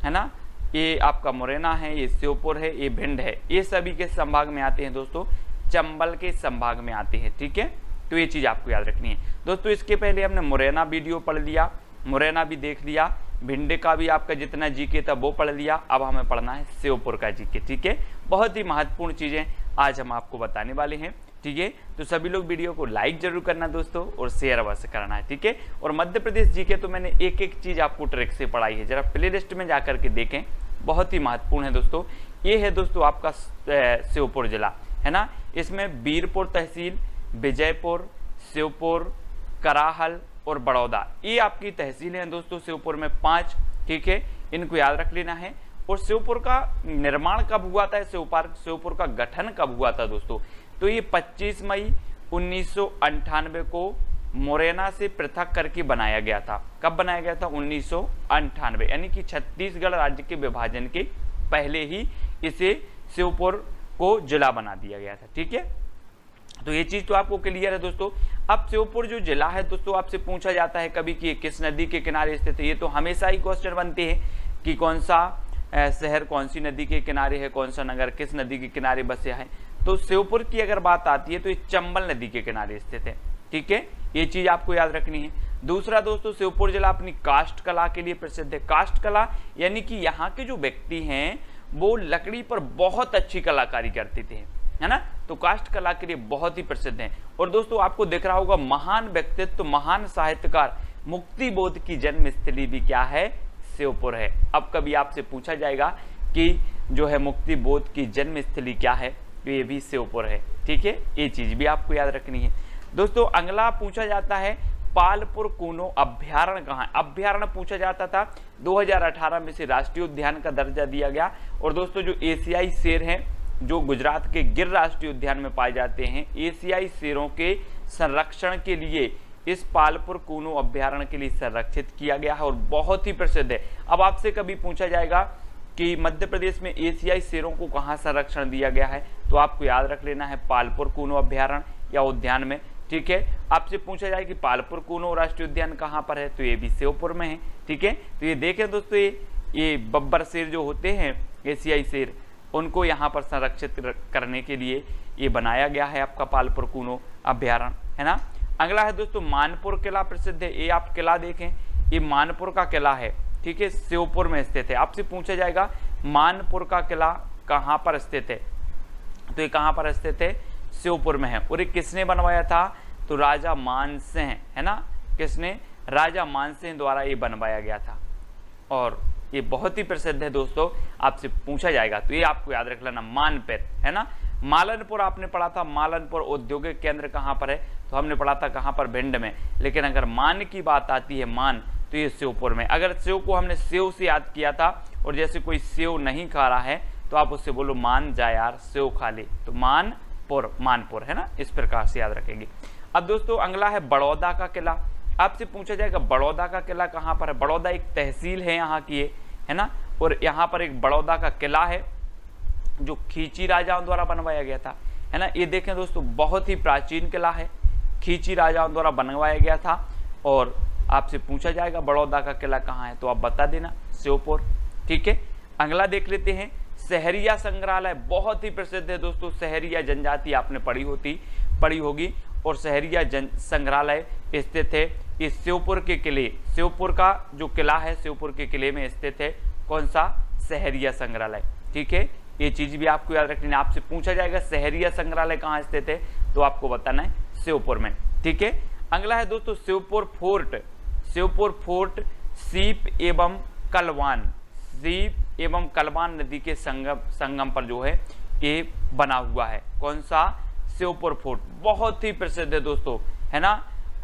है ना। ये आपका मुरैना है, ये श्योपुर है, ये भिंड है, ये सभी के संभाग में आते हैं दोस्तों, चंबल के संभाग में आते हैं। ठीक है, तो ये चीज़ आपको याद रखनी है दोस्तों। इसके पहले हमने मुरैना वीडियो पढ़ लिया, मुरैना भी देख लिया, भिंड का भी आपका जितना जीके था वो पढ़ लिया। अब हमें पढ़ना है श्योपुर का जीके। ठीक है, बहुत ही महत्वपूर्ण चीज़ें आज हम आपको बताने वाले हैं। ठीक है, तो सभी लोग वीडियो को लाइक जरूर करना दोस्तों और शेयर अवश्य करना है। ठीक है, और मध्य प्रदेश जीके तो मैंने एक एक चीज़ आपको ट्रिक से पढ़ाई है, जरा प्ले लिस्ट में जाकर के देखें, बहुत ही महत्वपूर्ण है दोस्तों। ये है दोस्तों आपका श्योपुर जिला, है ना। इसमें बीरपुर तहसील, विजयपुर, श्योपुर, कराहल और बड़ौदा, ये आपकी तहसीलें हैं दोस्तों श्योपुर में 5। ठीक है, इनको याद रख लेना है। और श्योपुर का निर्माण कब हुआ था, श्योपुर का गठन कब हुआ था दोस्तों, तो ये 25 मई 1998 को मुरैना से पृथक करके बनाया गया था। कब बनाया गया था, 1998, यानी कि छत्तीसगढ़ राज्य के विभाजन के पहले ही इसे श्योपुर को जिला बना दिया गया था। ठीक है, तो ये चीज तो आपको क्लियर है दोस्तों। अब श्योपुर जो जिला है दोस्तों, आपसे पूछा जाता है कभी कि किस नदी के किनारे स्थित है। ये तो हमेशा ही क्वेश्चन बनते हैं कि कौन सा शहर कौन सी नदी के किनारे है, कौन सा नगर किस नदी के किनारे बसे है। तो श्योपुर की अगर बात आती है तो ये चंबल नदी के किनारे स्थित है। ठीक है, ये चीज आपको याद रखनी है। दूसरा दोस्तों, श्योपुर जिला अपनी काष्ठ कला के लिए प्रसिद्ध है। काष्ठ कला यानी कि यहाँ के जो व्यक्ति हैं वो लकड़ी पर बहुत अच्छी कलाकारी करते थे, है ना। तो काष्ठ कला के लिए बहुत ही प्रसिद्ध हैं। और दोस्तों आपको दिख रहा होगा महान व्यक्तित्व, महान साहित्यकार मुक्ति बोध की जन्म स्थली भी क्या है, श्योपुर है। अब कभी आपसे पूछा जाएगा कि जो है मुक्ति बोध की जन्म स्थली क्या है, तो ये भी श्योपुर है। ठीक है, ये चीज भी आपको याद रखनी है दोस्तों। अगला पूछा जाता है पालपुर कूनो अभ्यारण्य कहाँ है। अभ्यारण्य पूछा जाता था, 2018 में से राष्ट्रीय उद्यान का दर्जा दिया गया। और दोस्तों जो एशियाई शेर हैं जो गुजरात के गिर राष्ट्रीय उद्यान में पाए जाते हैं, एशियाई शेरों के संरक्षण के लिए इस पालपुर कूनो अभ्यारण्य के लिए संरक्षित किया गया है और बहुत ही प्रसिद्ध है। अब आपसे कभी पूछा जाएगा कि मध्य प्रदेश में एशियाई शेरों को कहाँ संरक्षण दिया गया है, तो आपको याद रख लेना है पालपुर कूनो अभ्यारण्य या उद्यान में। ठीक है, आपसे पूछा जाए कि पालपुर कूनो राष्ट्रीय उद्यान कहाँ पर है, तो ये भी श्योपुर में है। ठीक है, तो ये देखें दोस्तों, ये बब्बर शेर जो होते हैं एशियाई शेर, उनको यहाँ पर संरक्षित करने के लिए ये बनाया गया है आपका पालपुर कूनो अभ्यारण्य, है ना। अगला है दोस्तों मानपुर किला प्रसिद्ध है। ये आप किला देखें, ये मानपुर का किला है। ठीक है, श्योपुर में स्थित है। आपसे पूछा जाएगा मानपुर का किला कहाँ पर स्थित है, तो ये कहाँ पर स्थित है, श्योपुर में है। और ये किसने बनवाया था, तो राजा मानसिंह, है ना। किसने, राजा मानसिंह द्वारा ये बनवाया गया था और ये बहुत ही प्रसिद्ध है दोस्तों। आपसे पूछा जाएगा तो ये आपको याद रख लेना मानपुर, है ना। मालनपुर आपने पढ़ा था, मालनपुर औद्योगिक केंद्र कहाँ पर है, तो हमने पढ़ा था कहाँ पर, भिंड में। लेकिन अगर मान की बात आती है, मान, तो ये श्योपुर में। अगर सेव को हमने सेव से याद किया था और जैसे कोई सेव नहीं खा रहा है तो आप उससे बोलो मान जा यार सेव खा ले, तो मानपुर, मानपुर, है ना। इस प्रकार से याद रखेंगे। अब दोस्तों अगला है बड़ौदा का किला। आपसे पूछा जाएगा बड़ौदा का किला कहाँ पर है। बड़ौदा एक तहसील है यहाँ की, है ना। और यहाँ पर एक बड़ौदा का किला है जो खींची राजाओं द्वारा बनवाया गया था, है ना। ये देखें दोस्तों, बहुत ही प्राचीन किला है, खींची राजाओं द्वारा बनवाया गया था। और आपसे पूछा जाएगा बड़ौदा का किला कहाँ है, तो आप बता देना श्योपुर। ठीक है, अगला देख लेते हैं सहरिया संग्रहालय। बहुत ही प्रसिद्ध है दोस्तों, सहरिया जनजाति आपने पढ़ी होगी। और सहरिया संग्रहालय स्थित है इस श्योपुर के किले, श्योपुर का जो किला है श्योपुर के किले में स्थित है। कौन सा, सहरिया संग्रहालय। ठीक है, ये चीज भी आपको याद रखनी है। आपसे पूछा जाएगा सहरिया संग्रहालय कहाँ स्थित है, तो आपको बताना है श्योपुर में। ठीक है, अगला है दोस्तों श्योपुर फोर्ट। श्योपुर फोर्ट सीप एवं कलवान नदी के संगम पर जो है ये बना हुआ है। कौन सा, श्योपुर फोर्ट। बहुत ही प्रसिद्ध है दोस्तों, है ना।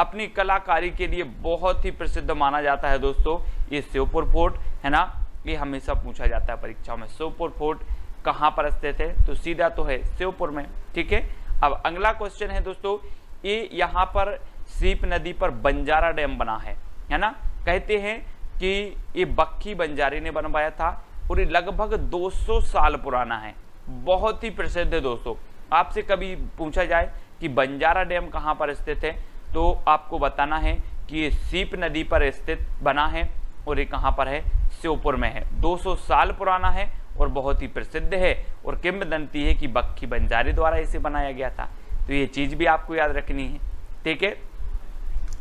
अपनी कलाकारी के लिए बहुत ही प्रसिद्ध माना जाता है दोस्तों ये श्योपुर फोर्ट, है ना। ये हमेशा पूछा जाता है परीक्षाओं में, श्योपुर फोर्ट कहाँ पर स्थित है, तो सीधा तो है श्योपुर में। ठीक है, अब अगला क्वेश्चन है दोस्तों, ये यहाँ पर सीप नदी पर बंजारा डैम बना है ना। कहते हैं कि ये बक्खी बंजारे ने बनवाया था और ये लगभग 200 साल पुराना है। बहुत ही प्रसिद्ध है दोस्तों। आपसे कभी पूछा जाए कि बंजारा डैम कहाँ पर स्थित है, तो आपको बताना है कि ये सीप नदी पर स्थित बना है और ये कहाँ पर है, श्योपुर में है। 200 साल पुराना है और बहुत ही प्रसिद्ध है और किंवदंती है कि बक्खी बंजारे द्वारा इसे बनाया गया था। तो ये चीज भी आपको याद रखनी है, ठीक है।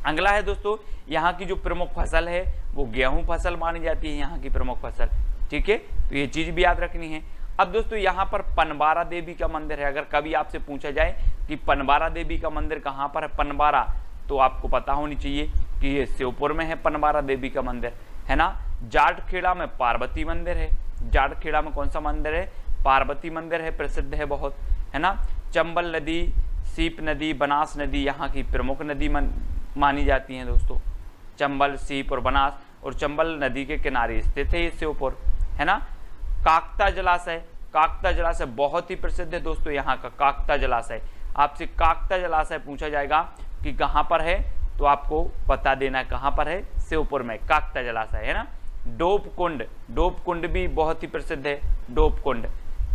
अगला है दोस्तों, यहाँ की जो प्रमुख फसल है वो गेहूं फसल मानी जाती है, यहाँ की प्रमुख फसल, ठीक है। तो ये चीज भी याद रखनी है। अब दोस्तों यहाँ पर पनबारा देवी का मंदिर है। अगर कभी आपसे पूछा जाए कि पनबारा देवी का मंदिर कहाँ पर है, पनबारा, तो आपको पता होनी चाहिए कि ये श्योपुर में है पनबारा देवी का मंदिर, है ना। जाटखेड़ा में पार्वती मंदिर है। जाटखेड़ा में कौन सा मंदिर है, पार्वती मंदिर है, प्रसिद्ध है बहुत, है ना। चंबल नदी, सीप नदी, बनास नदी यहाँ की प्रमुख नदी मानी जाती हैं दोस्तों। चंबल, सीप और बनास और चंबल नदी के किनारे स्थित है ये श्योपुर, है ना। काकता जलाशय, काकता जलाशय बहुत ही प्रसिद्ध है दोस्तों यहाँ का काकता जलाशय। आपसे काकता जलाशय पूछा जाएगा कि कहाँ पर है, तो आपको बता देना कहाँ पर है, श्योपुर में काकता जलाशय, है ना। डोप कुंड, डोप कुंड भी बहुत ही प्रसिद्ध है, डोप कुंड,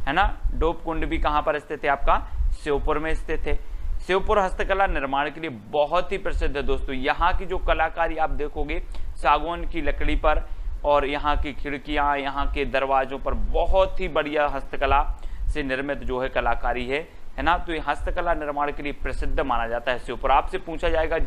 है ना। डोप कुंड भी कहाँ पर स्थित है, आपका श्योपुर में स्थित है। श्योपुर हस्तकला निर्माण के लिए बहुत ही प्रसिद्ध है दोस्तों। यहाँ की जो कलाकारी आप देखोगे सागवान की लकड़ी पर, और यहाँ की खिड़कियाँ, यहाँ के दरवाजों पर बहुत ही बढ़िया हस्तकला से निर्मित जो है कलाकारी है ना। तो ये हस्तकला निर्माण के लिए प्रसिद्ध माना जाता है श्योपुर। आपसे पूछा जाएगा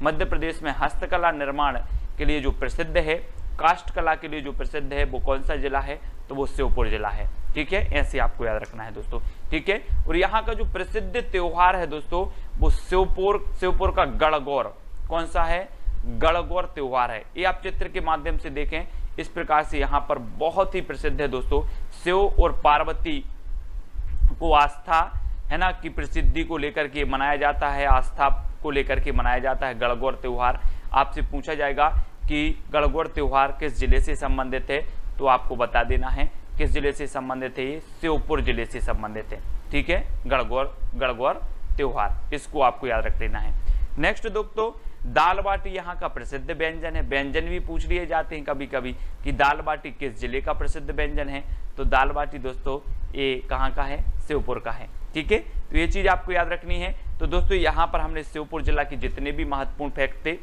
मध्य प्रदेश में हस्तकला निर्माण के लिए जो प्रसिद्ध है, काष्ठ कला के लिए जो प्रसिद्ध है, वो कौन सा जिला है, तो वो श्योपुर जिला है, ठीक है। ऐसे आपको याद रखना है दोस्तों, ठीक है। और यहाँ का जो प्रसिद्ध त्योहार है दोस्तों, वो श्योपुर का गणगौर, कौन सा है, गणगौर त्योहार है। ये आप चित्र के माध्यम से देखें, इस प्रकार से यहाँ पर बहुत ही प्रसिद्ध है दोस्तों। शिव और पार्वती को आस्था, है ना, की प्रसिद्धि को लेकर के मनाया जाता है, आस्था को लेकर के मनाया जाता है गणगौर त्योहार। आपसे पूछा जाएगा कि गणगौर त्योहार किस जिले से संबंधित है, तो आपको बता देना है किस जिले से संबंधित है, ये श्योपुर जिले से संबंधित है, ठीक है। गणगौर त्योहार, इसको आपको याद रख लेना है। नेक्स्ट दोस्तों, दाल बाटी यहाँ का प्रसिद्ध व्यंजन है। व्यंजन भी पूछ लिए जाते हैं कभी कभी कि दाल बाटी किस जिले का प्रसिद्ध व्यंजन है, तो दाल बाटी दोस्तों ये कहाँ का है, श्योपुर का है, ठीक है। तो ये चीज आपको याद रखनी है। तो दोस्तों यहाँ पर हमने श्योपुर जिला की जितने भी महत्वपूर्ण फैक्ट थे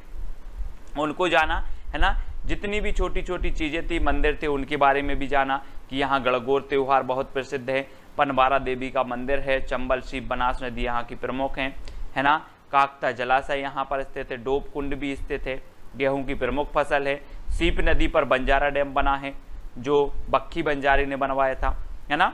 उनको जाना, है ना। जितनी भी छोटी छोटी चीजें थी, मंदिर थे, उनके बारे में भी जाना कि यहाँ गणगौर त्योहार बहुत प्रसिद्ध है, पनबारा देवी का मंदिर है, चंबल, सीप, बनास नदी यहाँ की प्रमुख हैं, है ना। काकता जलाशय यहाँ पर स्थित है, डोप कुंड भी स्थित है, गेहूं की प्रमुख फसल है, सीप नदी पर बंजारा डैम बना है जो बक्खी बंजारे ने बनवाया था, है ना।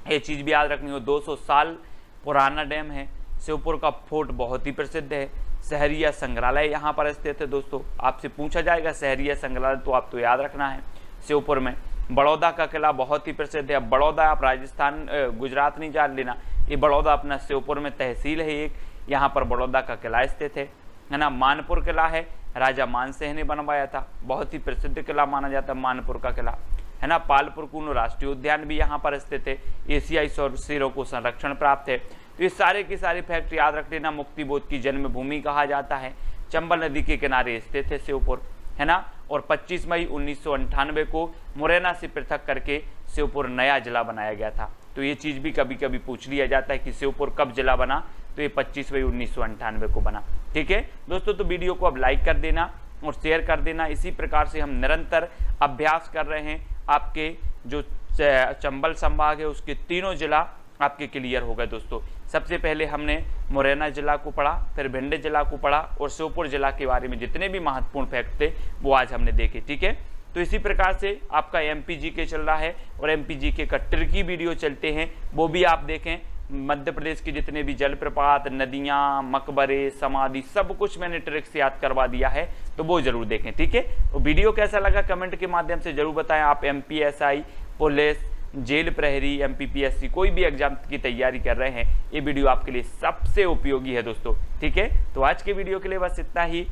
ये चीज भी याद रखनी हो। 200 साल पुराना डैम है। श्योपुर का फोर्ट बहुत ही प्रसिद्ध है। सहरिया संग्रहालय यहाँ पर स्थित है दोस्तों। आपसे पूछा जाएगा सहरिया संग्रहालय, तो आप तो याद रखना है श्योपुर में। बड़ौदा का किला बहुत ही प्रसिद्ध है। बड़ौदा आप राजस्थान गुजरात नहीं जान लेना, ये बड़ौदा अपना श्योपुर में तहसील है एक, यहाँ पर बड़ौदा का किला स्थित है ना। मानपुर किला है, राजा मानसिंह ने बनवाया था, बहुत ही प्रसिद्ध किला माना जाता है मानपुर का किला, है ना। पालपुर कूनो राष्ट्रीय उद्यान भी यहाँ पर स्थित है, एशियाई शेरों को संरक्षण प्राप्त है। तो ये सारे की सारी फैक्ट याद रख लेना। मुक्तिबोध की जन्मभूमि कहा जाता है, चंबल नदी के किनारे स्थित है श्योपुर, है ना। और 25 मई 1998 को मुरैना से पृथक करके श्योपुर नया जिला बनाया गया था। तो ये चीज भी कभी कभी पूछ लिया जाता है कि श्योपुर कब जिला बना, तो ये 25 मई 1998 को बना, ठीक है दोस्तों। तो वीडियो को अब लाइक कर देना और शेयर कर देना। इसी प्रकार से हम निरंतर अभ्यास कर रहे हैं। आपके जो चंबल संभाग है उसके तीनों जिला आपके क्लियर हो गए दोस्तों। सबसे पहले हमने मुरैना जिला को पढ़ा, फिर भिंड जिला को पढ़ा और श्योपुर जिला के बारे में जितने भी महत्वपूर्ण फैक्ट थे वो आज हमने देखे, ठीक है। तो इसी प्रकार से आपका MPGK चल रहा है और MPGK का ट्रिकी वीडियो चलते हैं, वो भी आप देखें। मध्य प्रदेश के जितने भी जलप्रपात, नदियां, मकबरे, समाधि, सब कुछ मैंने ट्रिक से याद करवा दिया है, तो वो जरूर देखें, ठीक है। तो वीडियो कैसा लगा कमेंट के माध्यम से जरूर बताएं। आप MPSI, पुलिस, जेल प्रहरी, MPPSC कोई भी एग्जाम की तैयारी कर रहे हैं, ये वीडियो आपके लिए सबसे उपयोगी है दोस्तों, ठीक है। तो आज के वीडियो के लिए बस इतना ही।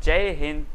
जय हिंद,